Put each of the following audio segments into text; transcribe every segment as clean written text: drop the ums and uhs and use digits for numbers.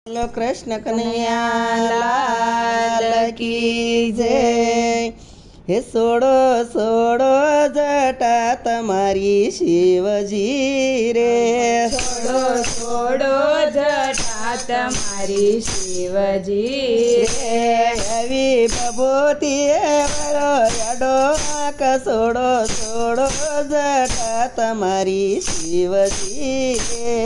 बोलो कृष्ण कन्हैया लाल की जय। हे सोड़ो सोड़ो जटा तमारी शिवजी रे। छोड़ो छोड़ो जटा तमारी शिवजी रे। अभी बबूती बड़ो याडो आंख सोड़ो सोड़ो जटा तमारी शिवजी रे।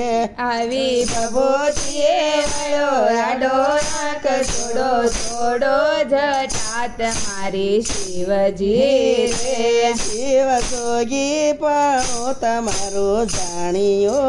આવી ભભૂતિએ વળો આડો નાક છોડો છોડો જટા તમારી શિવજી રે। શિવ જોગી પણ તમારો જાણ્યો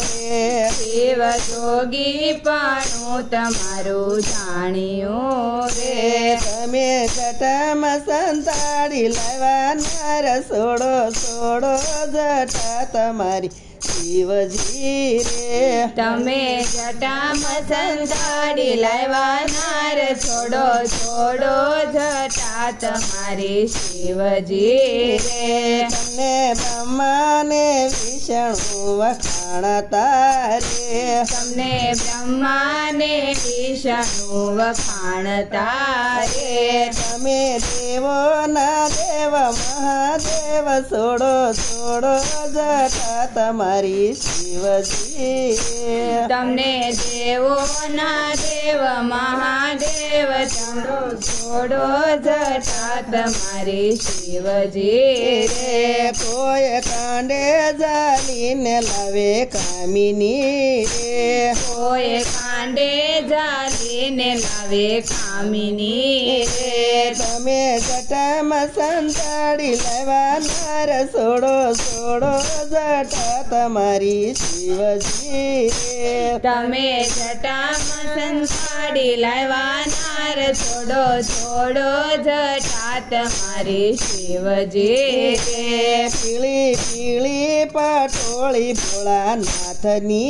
રે। શિવ જોગી પણ તમારું જાણ્યું રે। તમે જટામાં સંતાડી લાવ્યા નાર સોડો સોડો જટા તમારી શિવજી રે। તમે જટામાં સંતાડી લાવ્યા નાર છોડો છોડો જટા તમારી શિવજી રે। તમને બ્રહ્માને વિષ્ણુ વખાણતા રે। તમને બ્રહ્માને વિષ્ણુ વખાણતા રે। તમે દેવોના દેવ મહાદેવ સોડો સોડો જટા તમારી શિવજી રે। તમને દેવોના દેવ મહાદેવ છોડો છોડો જટા તમારી શિવજી રે। કોઈ કાંડે જાલીને લાવે કામિની રે। કોઈ કાંડે જાલીને લાવે કામિની રે। તમે જટામાં સંતાડી લાવ્યા નાર સોડો સોડો જટા તમારી શિવજી રે। તમે જટામાં સંતાડી લાવ્યા નાર છોડો છોડો જટા તમારી શિવજી રે। પીળી પીળી પટોળી ભોળાનાથની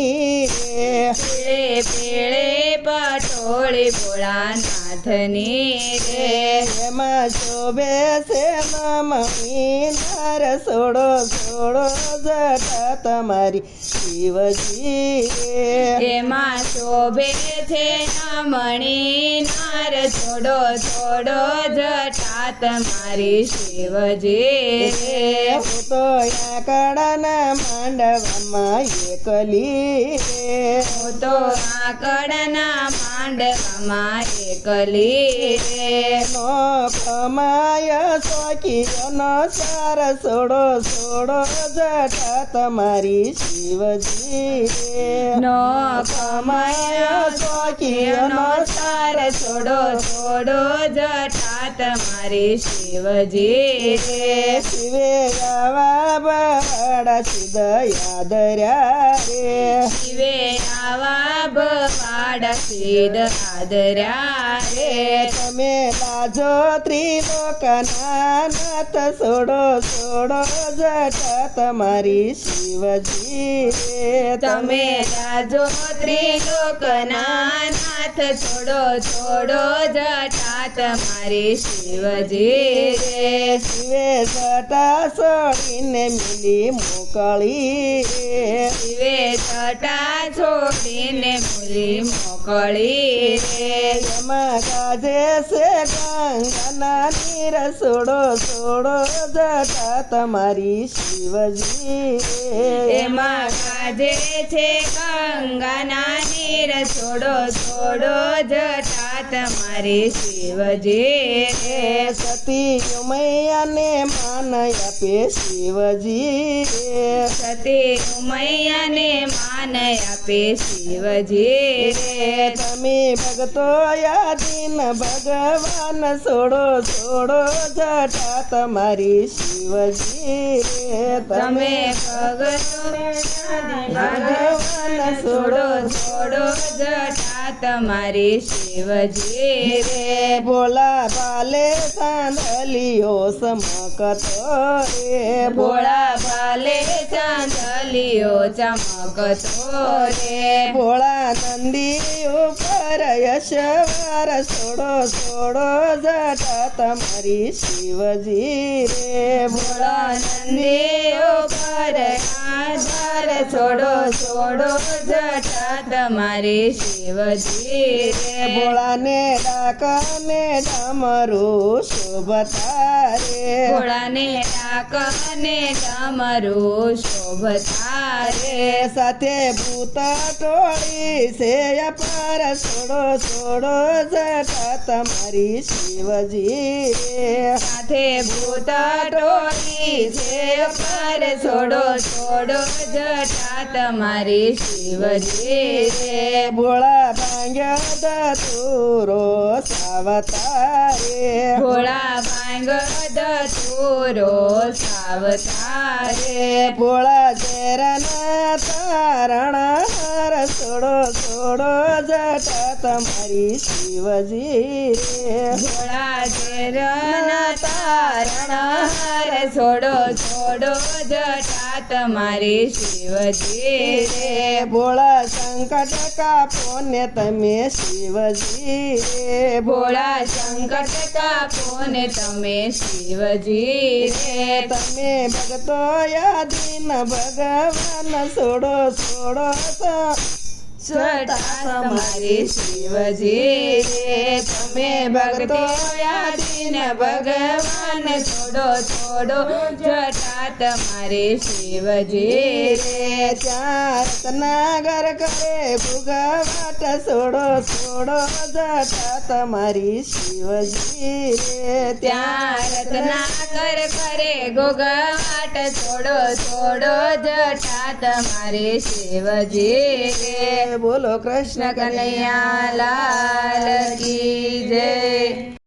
રે। પીળે પીળે પટોળી ભોળાનાથની રે। એમાં શોભે છે નમણી નાર સોડો સોડો જટા તમારી શિવજી રે। એમાં શોભે છે નમણી નાર છોડો છોડો જટા તમારી શિવજી રે। હું તો આકડાના માંડવામાં એકલી રે। હું તો આકડના માંડવામાં એકલી રે। નો કમાય શોખીઓનો સાર સોડો સોડો જટા તમારી શિવજી રે। નો કમાય શોખીઓનો સાર છોડો છોડો જટા તમારી શિવજી રે। શિવે ગાવા બડા સિદ્ધ યાદર્યા રે। શિવે આવા ભવાડા સિદ્ધ આદર્યા રે। તમે લાજો ત્રિલોકના નાથ સોડો સોડો જટા તમારી શિવજી રે। તમે રાજો ત્રિલોકના નાથ છોડો છોડો જટા તમારી શિવજી રે। શિવે જટા છોડીને મિલી મોકળી રે। શિવે જટા છોડીને મૂલી મોકળી રે। એમાં કાજે છે ગંગાના નીર સોડો સોડો જટા તમારી શિવજી રે। એમાં કાજે છે ગંગાના નીર છોડો છોડો જટા તમારી શિવજી રે। સતી ઉમૈયાને માન આપે શિવજી રે। સતી ઉમૈયાને માન આપે શિવજી રે। તમે ભગતો યાદીન ભગવાન સોડો સોડો જટા તમારી શિવજી રે। તમે ભગવાન સોડો છોડો જટા તમારી શિવજી રે। ભોલા બાલે સાંદલિયો સમકતો રે। ભોળા ભાલે ચાંદલિયો ચમકતો રે। ભોળા નંદી ઉપર ઉપર યશવાર છોડો છોડો જટા તમારી શિવજી રે ભોળો નંદી ઉપર આધાર છોડો છોડો જટા તમારી શિવજી રે ભોળાને ડાકને ડમરું શોભતા રે ભોળાને ડાકને ડમરું શોભતા રે સાથે ભૂત ટોળી છે અપાર છોડો છોડો જટા તમારી શિવજી રે સાથે ભૂત ટોળી છે પર છોડો છોડો જટા તમારી શિવજી રે ભોળા ભાંગ્યા દતુરો સાવતારે ભોળા ભાંગ દતુરો સાવતારે ભોળા ઝેરના તારણ હાર છોડો છોડો જટા તમારી શિવજી રે ભોળા ઝેરના તારણ હાર છોડો છોડો જટા તમારી શિવજી રે ભોળા સંકટ કાપો ને તમે શિવજી રે ભોળા સંકટ કાપો ને તમે શિવજી રે તમે ભગતો યાદીન ભગવાન છોડો છોડો જટા તમારી શિવજી રે તમે ભક્તો યાદીને ભગવાન છોડો છોડો જટા તમારી શિવજી રે નાગર કરે ભૂગવાટ છોડો છોડો જટા તમારી શિવજી રે ત્યાં રત્નાકર કરે ગોગવાટ છોડો છોડો જટા તમારી શિવજી રે બોલો કૃષ્ણ કૃષ્ણ કનૈયા લાલ કી જય.